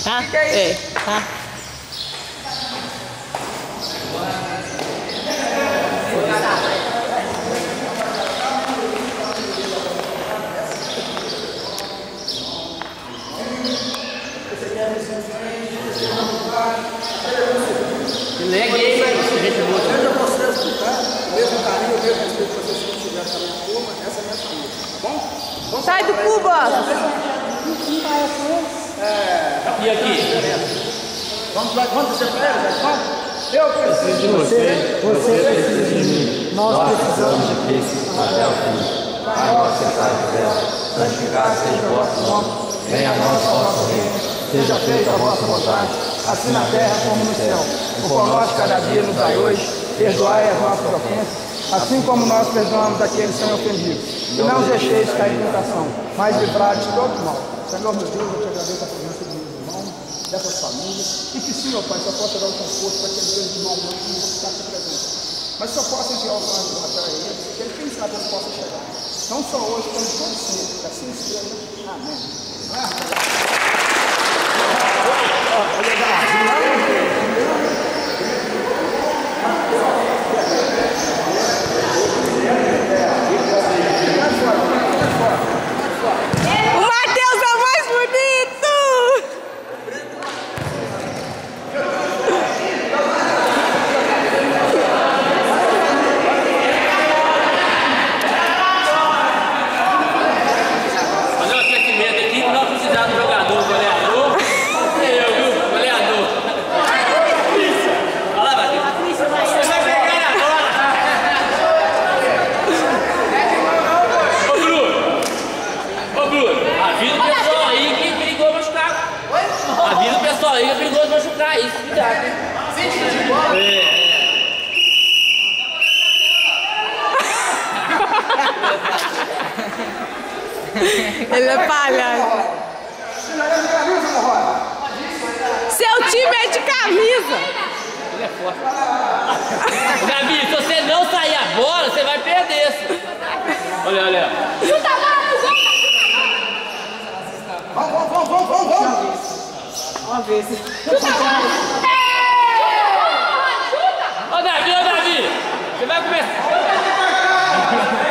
Tá? Que é isso? Tá. Leguei, eu já mostrei explicar, o mesmo carinho, o mesmo respeito que vocês tiveram com a minha turma, essa é a minha família, tá bom? Vamos Sai do cubo! E aqui? Vamos dizer para eles, vamos? Eu preciso de Você precisa de mim. Nós precisamos de Cristo até o fim. Pai nosso que estás no céu, santificado seja o vosso nome. Venha a nós o vosso reino. Seja feita a vossa vontade, assim na terra como no céu. O pão nosso cada dia nos dai hoje. Perdoai as nossas ofensas, assim como nós perdoamos aqueles que são ofendidos. E não os deixeis cair em tentação, mas livrai-nos de todo mal. Senhor, meu Deus, eu te agradeço a presença dos meus irmãos, dessas famílias, e que sim, ó Pai, só possa dar o conforto para aqueles deus de mau mundo que não vão ficar aqui presente. Mas só possa enviar o anjo lá para eles, que ele, quem sabe, eles possam chegar. Não só hoje, como todo sempre. Assim seja. Amém. O Matheus é o mais bonito! Fazer um aquecimento aqui, não precisar do jogador, goleador. Eu, viu? Goleador. Isso. Olha lá, Matheus. Você vai pegar na bola. Ô, Bruno. Ô, Bruno. Avisa o pessoal aí que é perigoso machucar. Avisa o pessoal aí que é perigoso machucar. Isso, cuidado, hein? Ele é palhaço. Seu time é de camisa. Ele é forte. Gabi, se você não sair a bola, você vai perder. Olha, olha. Chuta a bola, Vamos. uma vez. Ô, Davi, você vai começar.